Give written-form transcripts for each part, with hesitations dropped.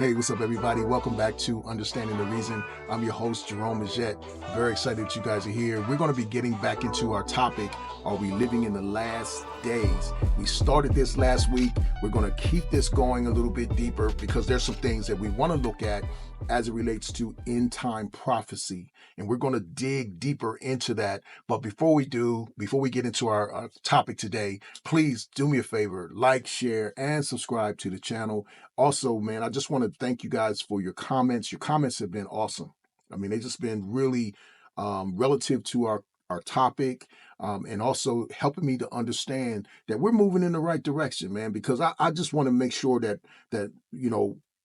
Hey, what's up, everybody? Welcome back to Understanding the Reason. I'm your host, Jerome Majette. Very excited that you guys are here. We're going to be getting back into our topic, are we living in the last days? We started this last week. We're going to keep this going a little bit deeper because there's some things that we want to look at as it relates to end-time prophecy. And we're going to dig deeper into that. But before we get into our topic today, please do me a favor, like, share, and subscribe to the channel. Also, man, I just want to thank you guys for your comments. Your comments have been awesome. I mean, they've just been really relative to our topic, and also helping me to understand that we're moving in the right direction, man, because I just want to make sure that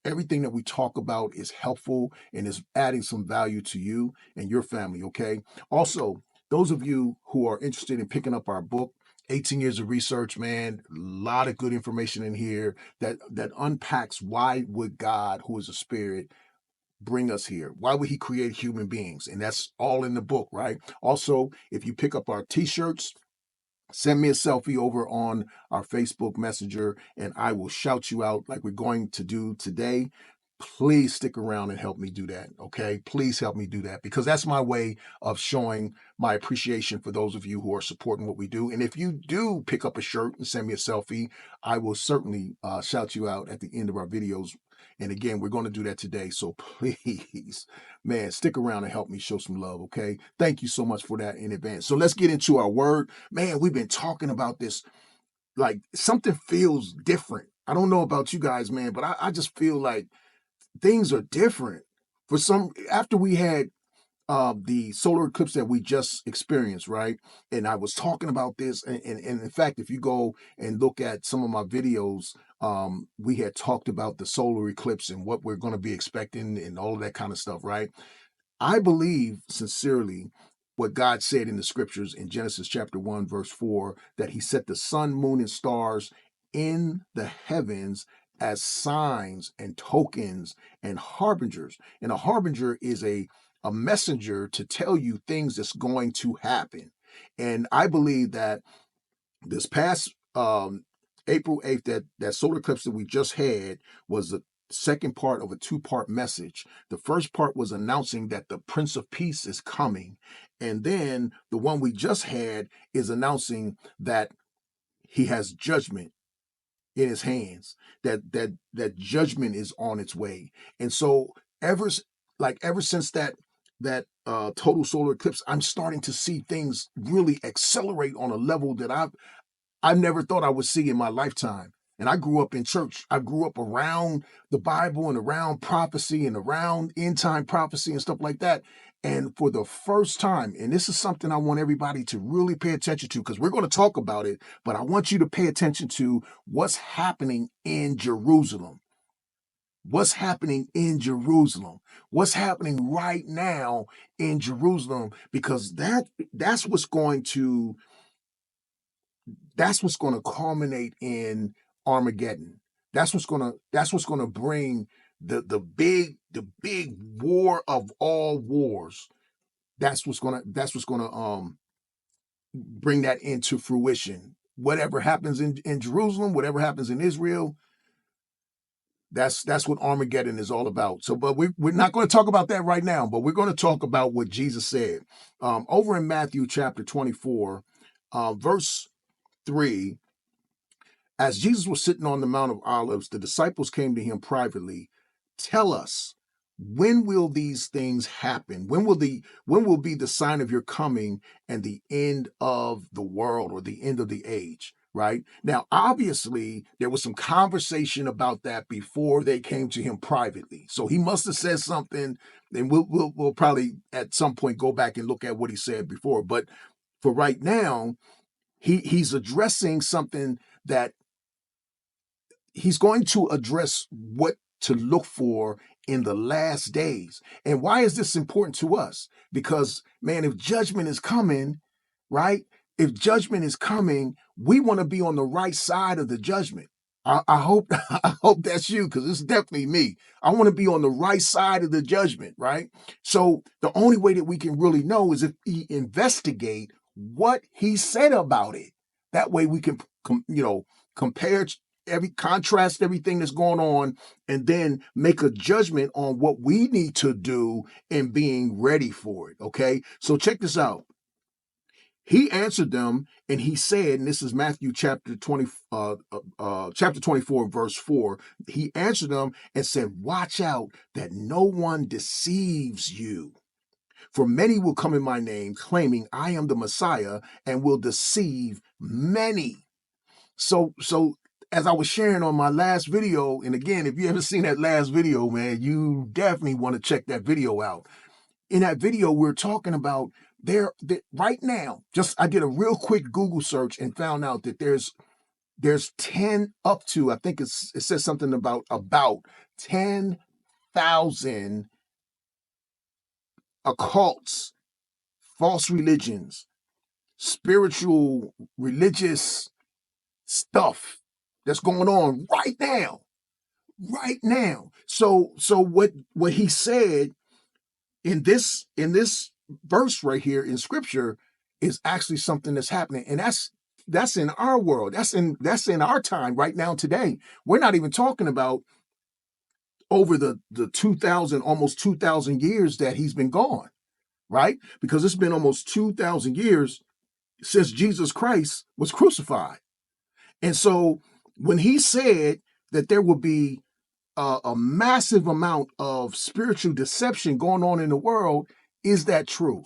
everything that we talk about is helpful and is adding some value to you and your family, okay? Also, those of you who are interested in picking up our book, 18 years of research, man, a lot of good information in here that unpacks why would God, who is a spirit, bring us here? Why would he create human beings? And that's all in the book, right? Also, if you pick up our t-shirts, send me a selfie over on our Facebook Messenger and I will shout you out like we're going to do today. Please stick around and help me do that, okay? Please help me do that because that's my way of showing my appreciation for those of you who are supporting what we do. And if you do pick up a shirt and send me a selfie, I will certainly shout you out at the end of our videos. And again, we're going to do that today. So please, man, stick around and help me show some love, okay? Thank you so much for that in advance. So let's get into our word. Man, we've been talking about this like something feels different. I don't know about you guys, man, but I just feel like things are different. For some, after we had the solar eclipse that we just experienced, right? And I was talking about this, and in fact, if you go and look at some of my videos, we had talked about the solar eclipse and what we're going to be expecting and all of that kind of stuff, right? I believe sincerely what God said in the scriptures in Genesis chapter 1, verse 4, that he set the sun, moon, and stars in the heavens as signs and tokens and harbingers. And a harbinger is a messenger to tell you things that's going to happen. And I believe that this past April 8th, that solar eclipse that we just had was the second part of a two-part message. The first part was announcing that the Prince of Peace is coming. And then the one we just had is announcing that he has judgment in his hands, that judgment is on its way. And so ever since that total solar eclipse, I'm starting to see things really accelerate on a level that I never thought I would see in my lifetime. And I grew up in church. I grew up around the Bible and around prophecy and around end time prophecy and stuff like that. And for the first time, and this is something I want everybody to really pay attention to because we're going to talk about it, but I want you to pay attention to what's happening in Jerusalem. What's happening in Jerusalem? What's happening right now in Jerusalem? Because that's what's going to culminate in Armageddon. That's what's gonna bring the big war of all wars. That's what's gonna bring that into fruition. Whatever happens in Jerusalem, whatever happens in Israel, that's what Armageddon is all about. So, but we're not going to talk about that right now, but we're going to talk about what Jesus said. Over in Matthew chapter 24, verse 3, as Jesus was sitting on the Mount of Olives, the disciples came to him privately. Tell us, when will these things happen? When will be the sign of your coming and the end of the world or the end of the age? Right now, obviously, there was some conversation about that before they came to him privately. So he must have said something, and we'll probably at some point go back and look at what he said before. But for right now, he's addressing something that he's going to address what to look for in the last days. And why is this important to us? Because, man, if judgment is coming, right? If judgment is coming, we want to be on the right side of the judgment. I hope I hope that's you, because it's definitely me. I want to be on the right side of the judgment, right? So the only way that we can really know is if we investigate what he said about it. That way we can, compare contrast everything that's going on, and then make a judgment on what we need to do in being ready for it. Okay, so check this out. He answered them and he said, and this is Matthew chapter 24, verse 4. He answered them and said, watch out that no one deceives you. For many will come in my name, claiming I am the Messiah, and will deceive many. So as I was sharing on my last video, and again, if you haven't seen that last video, man, you definitely want to check that video out. In that video, we're talking about right now. I did a real quick Google search and found out that there's 10 up to, I think it says something about 10,000 occults, false religions, spiritual, religious stuff that's going on right now. Right now. So what he said in this verse right here in scripture is actually something that's happening. And that's in our world. That's in our time right now today. We're not even talking about over the 2000, almost 2000 years that he's been gone, right? Because it's been almost 2000 years since Jesus Christ was crucified. And so when he said that there will be a massive amount of spiritual deception going on in the world, is that true?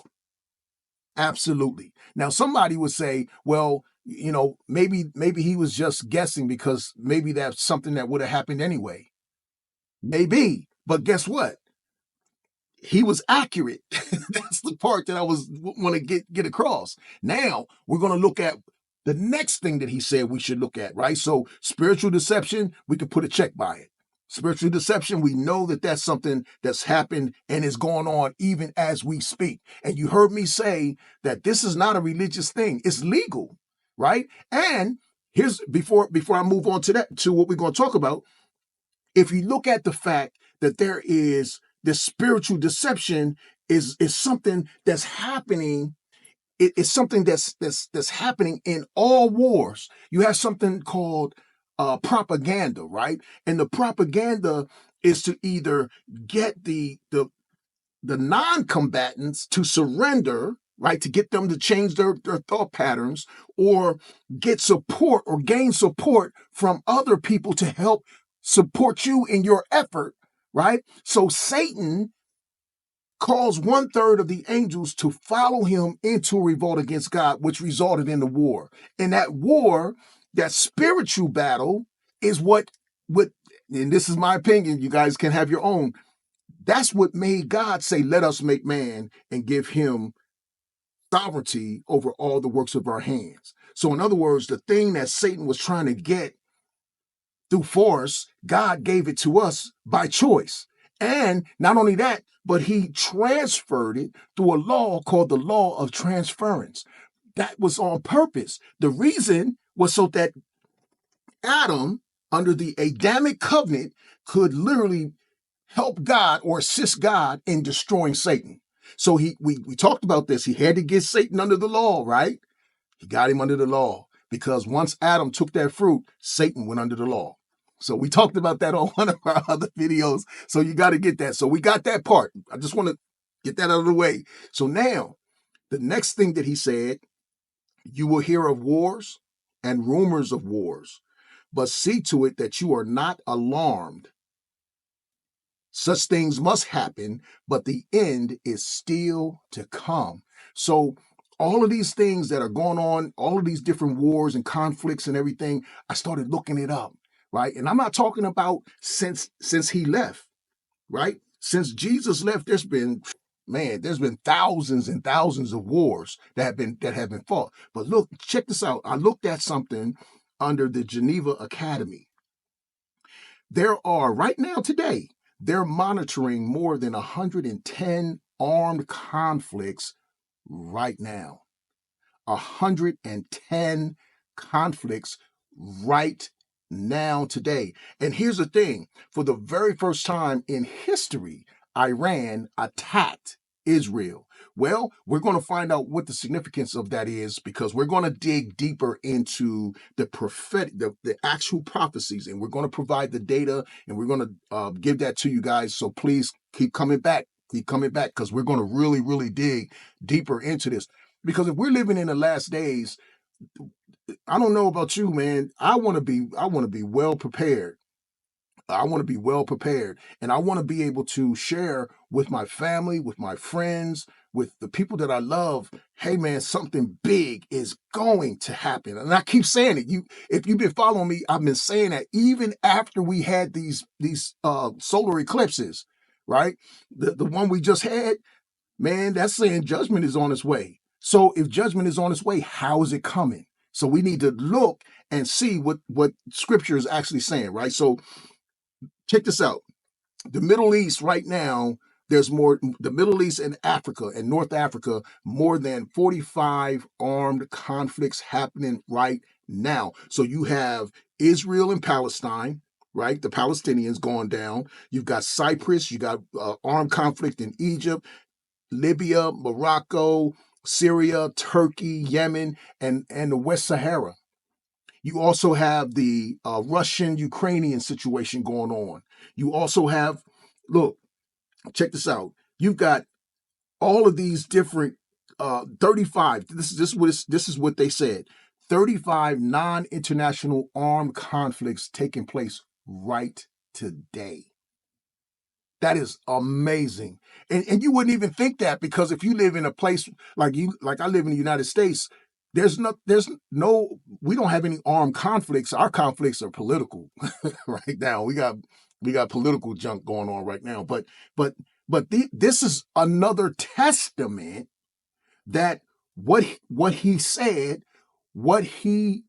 Absolutely. Now, somebody would say, well, maybe he was just guessing because maybe that's something that would have happened anyway. Maybe. But guess what? He was accurate. That's the part that I want to get across. Now, we're going to look at the next thing that he said we should look at, right? So spiritual deception, we can put a check by it. Spiritual deception, we know that that's something that's happened and is going on even as we speak. And you heard me say that this is not a religious thing. It's legal, right? And here's, before I move on to what we're going to talk about, if you look at the fact that there is this spiritual deception is something that's happening. It's something that's happening in all wars. You have something called propaganda, right? And the propaganda is to either get the non-combatants to surrender, right, to get them to change their thought patterns, or get support or gain support from other people to help support you in your effort, right? So Satan caused 1/3 of the angels to follow him into a revolt against God, which resulted in the war. And that war, that spiritual battle, is what, and this is my opinion, you guys can have your own. That's what made God say, let us make man and give him sovereignty over all the works of our hands. So in other words, the thing that Satan was trying to get through force, God gave it to us by choice. And not only that, but he transferred it through a law called the law of transference. That was on purpose. The reason was so that Adam, under the Adamic covenant, could literally help God or assist God in destroying Satan. So we talked about this. He had to get Satan under the law, right? He got him under the law because once Adam took that fruit, Satan went under the law. So we talked about that on one of our other videos. So you got to get that. So we got that part. I just want to get that out of the way. So now, the next thing that he said, you will hear of wars and rumors of wars, but see to it that you are not alarmed. Such things must happen, but the end is still to come. So all of these things that are going on, all of these different wars and conflicts and everything, I started looking it up, right? And I'm not talking about since he left, right? Since Jesus left, there's been thousands and thousands of wars that have been fought. But look, check this out. I looked at something under the Geneva Academy. There are right now today, they're monitoring more than 110 armed conflicts right now. 110 conflicts right now today. And here's the thing, for the very first time in history, Iran attacked Israel. Well, we're going to find out what the significance of that is, because we're going to dig deeper into the prophetic, the actual prophecies, and we're going to provide the data, and we're going to give that to you guys. So please keep coming back, because we're going to really, really dig deeper into this. Because if we're living in the last days, I don't know about you, man. I want to be well prepared. I want to be well prepared, and I want to be able to share with my family, with my friends, with the people that I love. Hey man, something big is going to happen. And I keep saying it. If you've been following me, I've been saying that even after we had these solar eclipses, right? The one we just had, man, that's saying judgment is on its way. So if judgment is on its way, how is it coming? So we need to look and see what scripture is actually saying, right? So check this out. The Middle East right now, the Middle East and Africa and North Africa, more than 45 armed conflicts happening right now. So you have Israel and Palestine, right? The Palestinians going down. You've got Cyprus, you got armed conflict in Egypt, Libya, Morocco, Syria, Turkey, Yemen, and the West Sahara. You also have the Russian-Ukrainian situation going on. You also have, look, check this out. You've got all of these different 35. This is what they said. 35 non-international armed conflicts taking place right today. That is amazing. And you wouldn't even think that, because if you live in a place like I live in the United States, there's no, we don't have any armed conflicts. Our conflicts are political right now. We got political junk going on right now. This is another testament that what he said, what he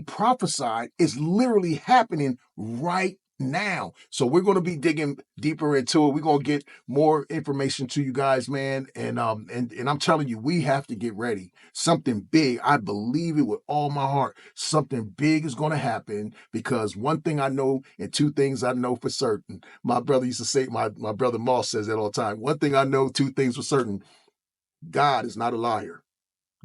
prophesied is literally happening right now. So we're going to be digging deeper into it. We're going to get more information to you guys, man. And I'm telling you, we have to get ready. Something big. I believe it with all my heart. Something big is going to happen, because one thing I know and two things I know for certain. My brother used to say, my brother Moss says that all the time. One thing I know, two things for certain. God is not a liar.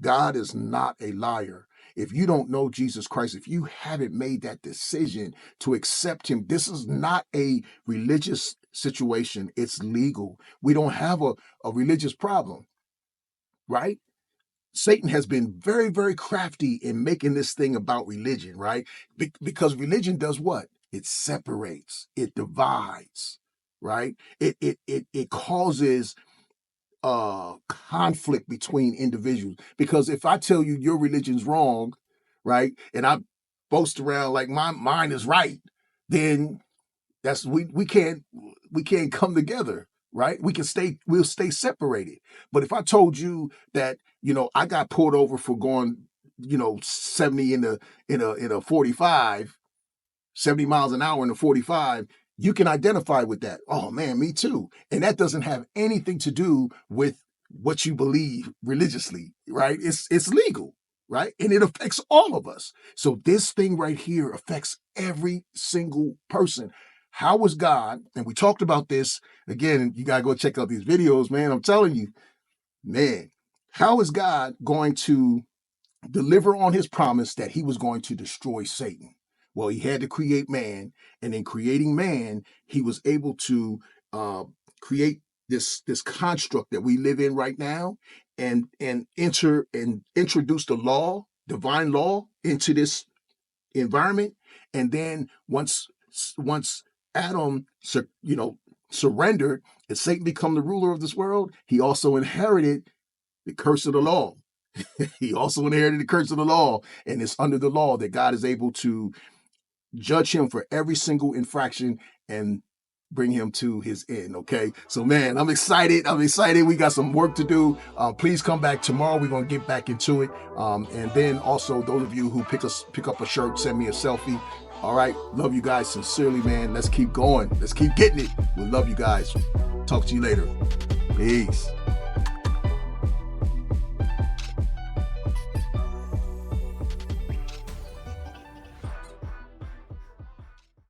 God is not a liar. If you don't know Jesus Christ, if you haven't made that decision to accept him, this is not a religious situation. It's legal. We don't have a religious problem, right? Satan has been very, very crafty in making this thing about religion, right? Because religion does what? It separates, it divides, right? It causes conflict between individuals. Because if I tell you your religion's wrong, right, and I boast around like mine is right, then that's we can't come together, right? We'll stay separated. But if I told you that, I got pulled over for going, 70 in a 45, 70 miles an hour in a 45, you can identify with that. Oh man, me too. And that doesn't have anything to do with what you believe religiously, right? It's legal, right? And it affects all of us. So this thing right here affects every single person. How is God, and we talked about this, again, you got to go check out these videos, man. I'm telling you, man, how is God going to deliver on his promise that he was going to destroy Satan? Well, he had to create man, and in creating man, he was able to create this construct that we live in right now, and introduce the law, divine law, into this environment. And then once Adam, surrendered, and Satan become the ruler of this world, he also inherited the curse of the law. He also inherited the curse of the law, and it's under the law that God is able to judge him for every single infraction and bring him to his end. Okay, so man, I'm excited. We got some work to do. Please come back tomorrow. We're gonna get back into it. And then also those of you who pick up a shirt, send me a selfie. All right, love you guys sincerely, man. Let's keep going. Let's keep getting it. We love you guys. Talk to you later. Peace.